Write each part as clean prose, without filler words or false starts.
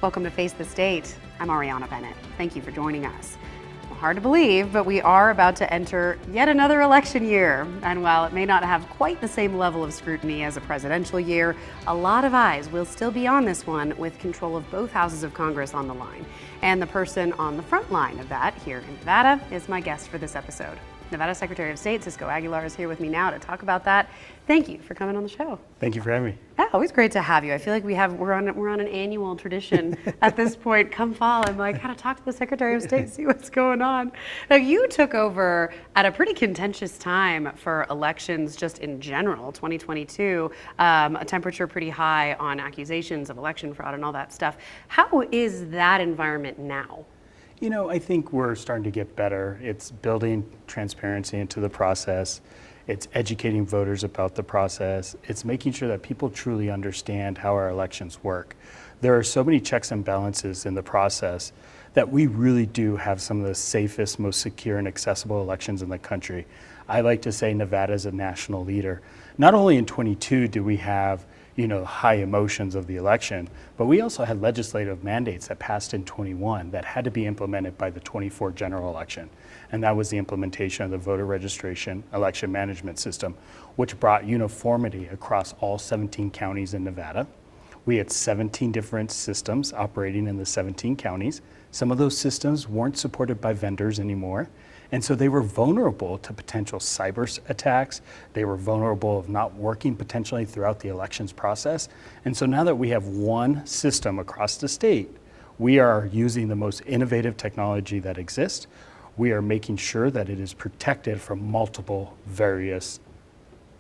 Welcome to Face the State. I'm Ariana Bennett. Thank you for joining us. Well, hard to believe, but we are about to enter yet another election year. And while it may not have quite the same level of scrutiny as a presidential year, a lot of eyes will still be on this one with control of both houses of Congress on the line. And the person on the front line of that here in Nevada is my guest for this episode. Nevada Secretary of State Cisco Aguilar is here with me now to talk about that. Thank you for coming on the show. Thank you for having me. Yeah, always great to have you. I feel like we're on an annual tradition at this point. Come fall, I'm like, gotta talk to the Secretary of State, see what's going on. Now, you took over at a pretty contentious time for elections just in general, 2022, a temperature pretty high on accusations of election fraud and all that stuff. How is that environment now? You know, I think we're starting to get better. It's building transparency into the process. It's educating voters about the process. It's making sure that people truly understand how our elections work. There are so many checks and balances in the process that we really do have some of the safest, most secure and accessible elections in the country. I like to say Nevada is a national leader. Not only in 22 do we have high emotions of the election, but we also had legislative mandates that passed in 21 that had to be implemented by the 24 general election. And that was the implementation of the voter registration election management system, which brought uniformity across all 17 counties in Nevada. We had 17 different systems operating in the 17 counties. Some of those systems weren't supported by vendors anymore. And so they were vulnerable to potential cyber attacks. They were vulnerable of not working potentially throughout the elections process. And so now that we have one system across the state, we are using the most innovative technology that exists. We are making sure that it is protected from multiple various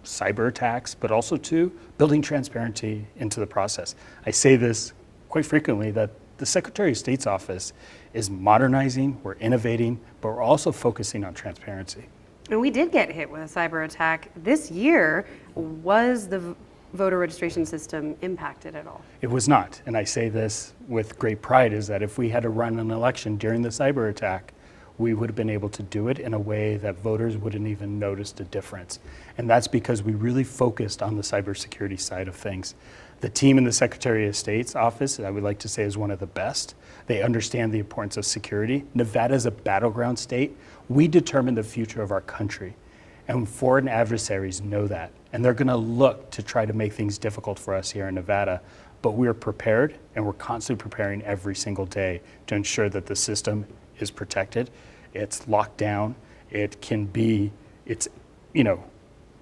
cyber attacks, but also to building transparency into the process. I say this quite frequently that the Secretary of State's office is modernizing, we're innovating, but we're also focusing on transparency. And we did get hit with a cyber attack this year. Was the voter registration system impacted at all? It was not, and I say this with great pride, is that if we had to run an election during the cyber attack, we would have been able to do it in a way that voters wouldn't even notice the difference. And that's because we really focused on the cybersecurity side of things. The team in the Secretary of State's office, I would like to say, is one of the best. They understand the importance of security. Nevada is a battleground state. We determine the future of our country, and foreign adversaries know that. And they're gonna look to try to make things difficult for us here in Nevada, but we're prepared, and we're constantly preparing every single day to ensure that the system is protected, it's locked down,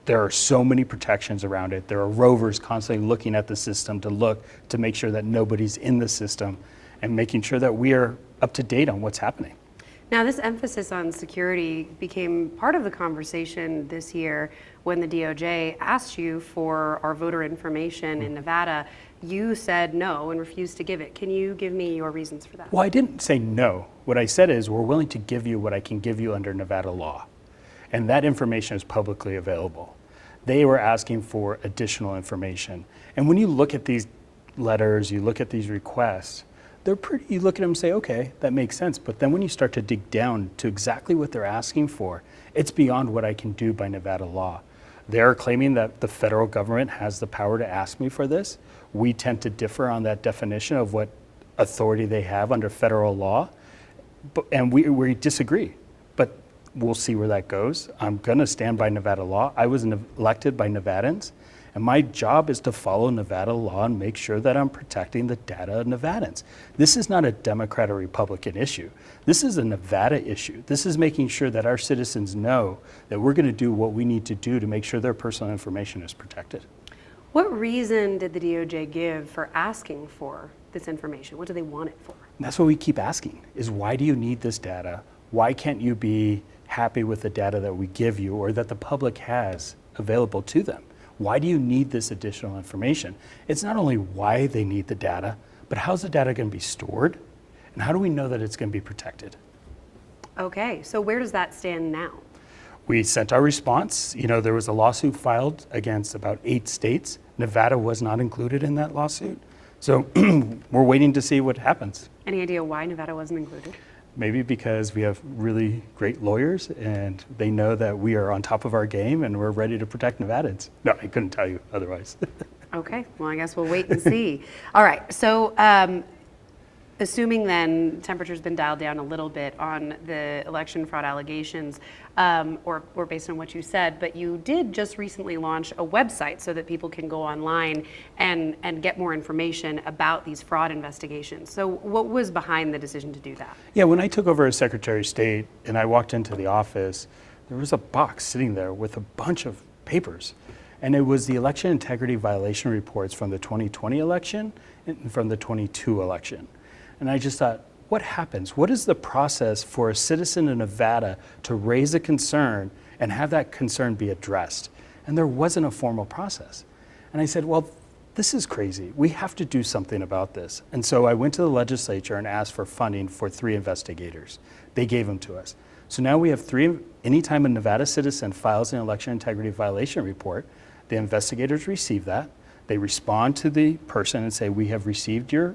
there are so many protections around it. There are rovers constantly looking at the system to make sure that nobody's in the system and making sure that we are up to date on what's happening. Now, this emphasis on security became part of the conversation this year when the DOJ asked you for our voter information in Nevada. You said no and refused to give it. Can you give me your reasons for that? Well, I didn't say no. What I said is we're willing to give you what I can give you under Nevada law. And that information is publicly available. They were asking for additional information. And when you look at these letters, you look at these requests, you look at them and say, okay, that makes sense. But then when you start to dig down to exactly what they're asking for, it's beyond what I can do by Nevada law. They're claiming that the federal government has the power to ask me for this. We tend to differ on that definition of what authority they have under federal law, and we disagree. But we'll see where that goes. I'm gonna stand by Nevada law. I was elected by Nevadans, and my job is to follow Nevada law and make sure that I'm protecting the data of Nevadans. This is not a Democrat or Republican issue. This is a Nevada issue. This is making sure that our citizens know that we're gonna do what we need to do to make sure their personal information is protected. What reason did the DOJ give for asking for this information? What do they want it for? And that's what we keep asking, is why do you need this data? Why can't you be happy with the data that we give you or that the public has available to them? Why do you need this additional information? It's not only why they need the data, but how's the data going to be stored? And how do we know that it's going to be protected? Okay, so where does that stand now? We sent our response. There was a lawsuit filed against about 8 states. Nevada was not included in that lawsuit. So we're waiting to see what happens. Any idea why Nevada wasn't included? Maybe because we have really great lawyers and they know that we are on top of our game and we're ready to protect Nevadans. No, I couldn't tell you otherwise. Okay, well, I guess we'll wait and see. All right, so assuming then temperature's been dialed down a little bit on the election fraud allegations, or based on what you said, but you did just recently launch a website so that people can go online and get more information about these fraud investigations. So what was behind the decision to do that? Yeah, when I took over as Secretary of State and I walked into the office, there was a box sitting there with a bunch of papers. And it was the election integrity violation reports from the 2020 election and from the 22 election. And I just thought, what happens? What is the process for a citizen in Nevada to raise a concern and have that concern be addressed? And there wasn't a formal process. And I said, well, this is crazy. We have to do something about this. And so I went to the legislature and asked for funding for 3 investigators. They gave them to us. So now we have 3, anytime a Nevada citizen files an election integrity violation report, the investigators receive that. They respond to the person and say, we have received your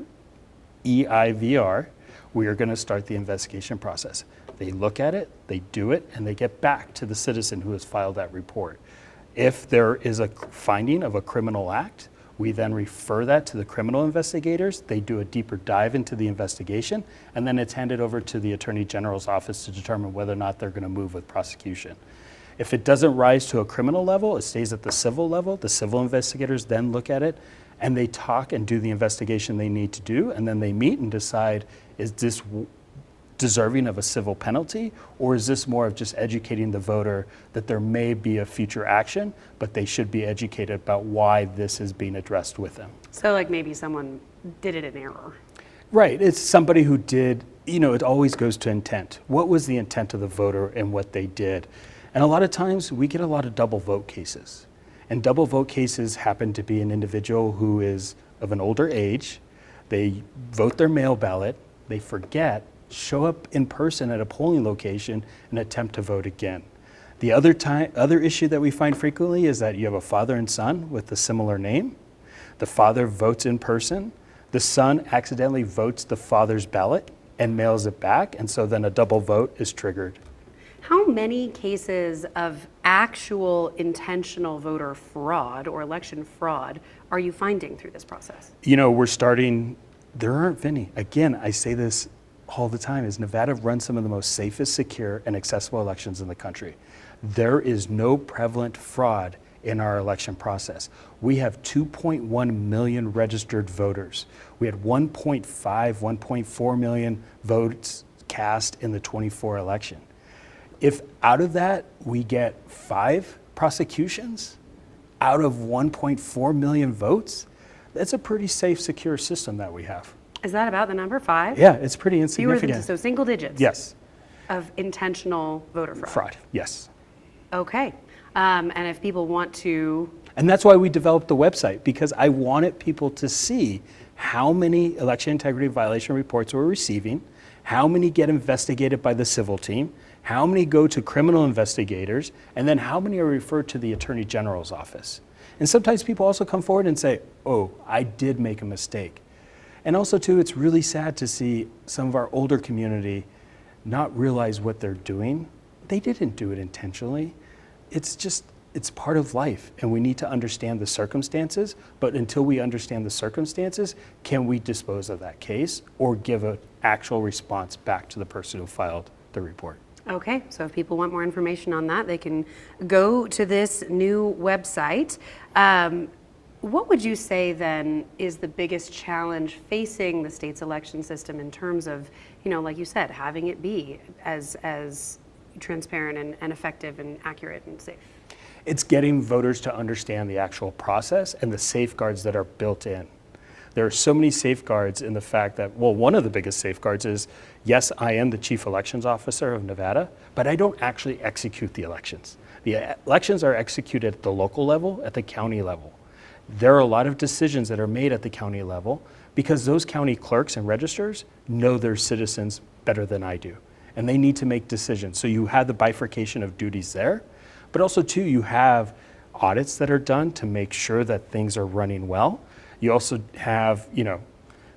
EIVR, we are going to start the investigation process. They look at it, they do it, and they get back to the citizen who has filed that report. If there is a finding of a criminal act, we then refer that to the criminal investigators. They do a deeper dive into the investigation, and then it's handed over to the Attorney General's office to determine whether or not they're going to move with prosecution. If it doesn't rise to a criminal level, it stays at the civil level. The civil investigators then look at it and they talk and do the investigation they need to do, and then they meet and decide, is this deserving of a civil penalty, or is this more of just educating the voter that there may be a future action, but they should be educated about why this is being addressed with them. So like maybe someone did it in error. Right, it's somebody who did, it always goes to intent. What was the intent of the voter and what they did? And a lot of times we get a lot of double vote cases. And double vote cases happen to be an individual who is of an older age, they vote their mail ballot, they forget, show up in person at a polling location and attempt to vote again. The other issue that we find frequently is that you have a father and son with a similar name. The father votes in person, the son accidentally votes the father's ballot and mails it back, and so then a double vote is triggered. How many cases of actual intentional voter fraud or election fraud are you finding through this process? There aren't many. Again, I say this all the time, is Nevada runs some of the most safest, secure, and accessible elections in the country. There is no prevalent fraud in our election process. We have 2.1 million registered voters. We had 1.5, 1.4 million votes cast in the 24 election. If out of that we get 5 prosecutions out of 1.4 million votes, that's a pretty safe, secure system that we have. Is that about the number 5? Yeah, it's pretty insignificant. So single digits? Yes. Of intentional voter fraud? Fraud, yes. Okay. And if people want to... And that's why we developed the website, because I wanted people to see how many election integrity violation reports we're receiving, how many get investigated by the civil team, how many go to criminal investigators, and then how many are referred to the Attorney General's office. And sometimes people also come forward and say, oh, I did make a mistake. And also too, it's really sad to see some of our older community not realize what they're doing. They didn't do it intentionally. It's part of life, and we need to understand the circumstances, but until we understand the circumstances, can we dispose of that case or give an actual response back to the person who filed the report? Okay, so if people want more information on that, they can go to this new website. What would you say then is the biggest challenge facing the state's election system in terms of, like you said, having it be as transparent and effective and accurate and safe? It's getting voters to understand the actual process and the safeguards that are built in. There are so many safeguards in the fact that, well, one of the biggest safeguards is, yes, I am the Chief Elections Officer of Nevada, but I don't actually execute the elections. The elections are executed at the local level, at the county level. There are a lot of decisions that are made at the county level because those county clerks and registers know their citizens better than I do, and they need to make decisions. So you have the bifurcation of duties there, but also too, you have audits that are done to make sure that things are running well. You also have,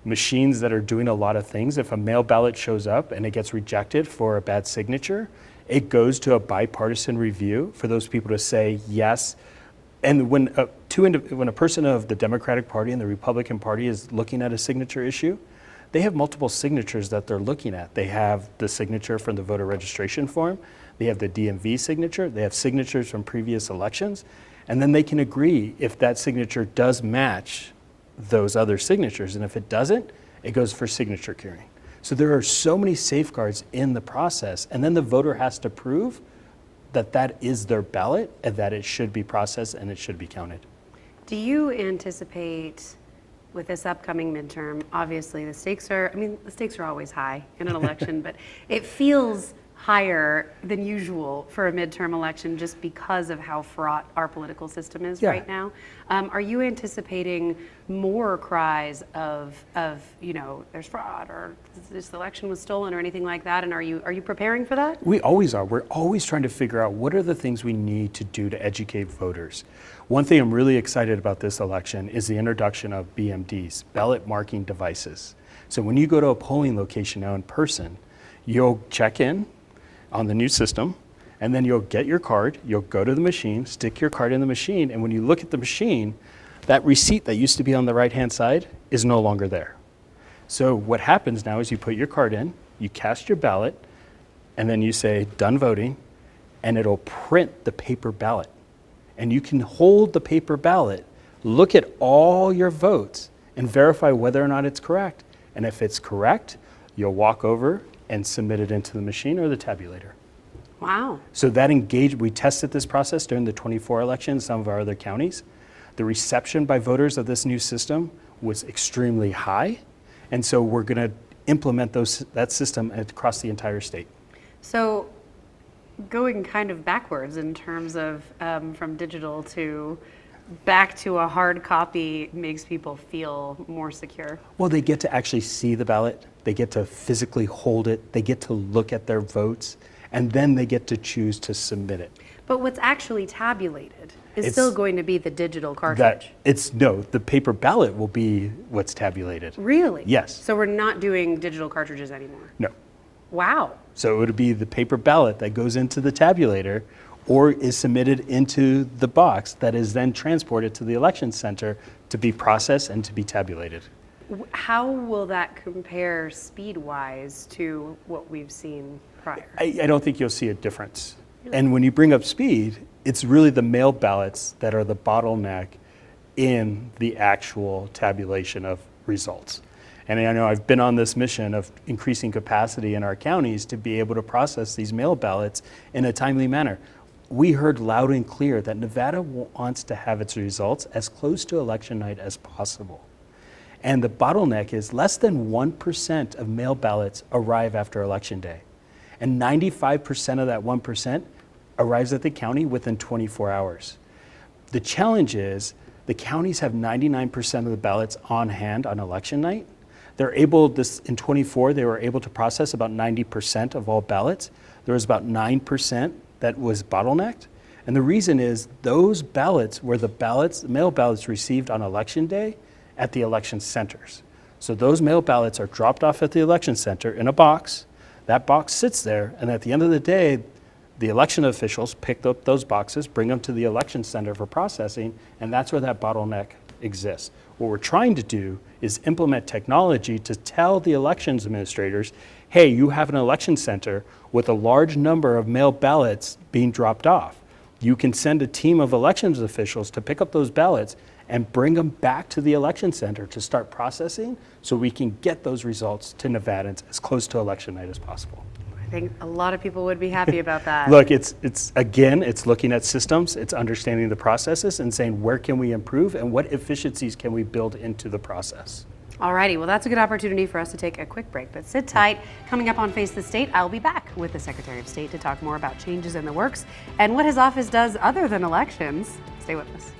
machines that are doing a lot of things. If a mail ballot shows up and it gets rejected for a bad signature, it goes to a bipartisan review for those people to say yes. And when a person of the Democratic Party and the Republican Party is looking at a signature issue, they have multiple signatures that they're looking at. They have the signature from the voter registration form, they have the DMV signature, they have signatures from previous elections, and then they can agree if that signature does match those other signatures, and if it doesn't, it goes for signature curing. So there are so many safeguards in the process, and then the voter has to prove that that is their ballot and that it should be processed and it should be counted. Do you anticipate with this upcoming midterm, obviously the stakes are always high in an election, but it feels higher than usual for a midterm election just because of how fraught our political system is right now. Are you anticipating more cries of there's fraud or this election was stolen or anything like that? And are you preparing for that? We always are. We're always trying to figure out what are the things we need to do to educate voters. One thing I'm really excited about this election is the introduction of BMDs, ballot marking devices. So when you go to a polling location now in person, you'll check in on the new system, and then you'll get your card, you'll go to the machine, stick your card in the machine, and when you look at the machine, that receipt that used to be on the right-hand side is no longer there. So what happens now is you put your card in, you cast your ballot, and then you say, done voting, and it'll print the paper ballot. And you can hold the paper ballot, look at all your votes, and verify whether or not it's correct. And if it's correct, you'll walk over and submit it into the machine or the tabulator. Wow. So that we tested this process during the 24 election in some of our other counties. The reception by voters of this new system was extremely high. And so we're gonna implement that system across the entire state. So going kind of backwards in terms of from digital to back to a hard copy makes people feel more secure. Well, they get to actually see the ballot. They get to physically hold it. They get to look at their votes, and then they get to choose to submit it. But what's actually tabulated is still going to be the digital cartridge. The paper ballot will be what's tabulated. Really? Yes. So we're not doing digital cartridges anymore? No. Wow. So it would be the paper ballot that goes into the tabulator or is submitted into the box that is then transported to the election center to be processed and to be tabulated. How will that compare speed-wise to what we've seen prior? I don't think you'll see a difference. Really? And when you bring up speed, it's really the mail ballots that are the bottleneck in the actual tabulation of results. And I know I've been on this mission of increasing capacity in our counties to be able to process these mail ballots in a timely manner. We heard loud and clear that Nevada wants to have its results as close to election night as possible. And the bottleneck is less than 1% of mail ballots arrive after Election Day. And 95% of that 1% arrives at the county within 24 hours. The challenge is the counties have 99% of the ballots on hand on election night. In 24, they were able to process about 90% of all ballots. There was about 9% that was bottlenecked. And the reason is those ballots were the mail ballots received on election day at the election centers. So those mail ballots are dropped off at the election center in a box. That box sits there, and at the end of the day, the election officials pick up those boxes, bring them to the election center for processing, and that's where that bottleneck exists. What we're trying to do is implement technology to tell the elections administrators, hey, you have an election center with a large number of mail ballots being dropped off. You can send a team of elections officials to pick up those ballots and bring them back to the election center to start processing so we can get those results to Nevadans as close to election night as possible. I think a lot of people would be happy about that. Look, it's looking at systems, it's understanding the processes and saying where can we improve and what efficiencies can we build into the process. Alrighty, well that's a good opportunity for us to take a quick break, but sit tight. Coming up on Face the State, I'll be back with the Secretary of State to talk more about changes in the works and what his office does other than elections. Stay with us.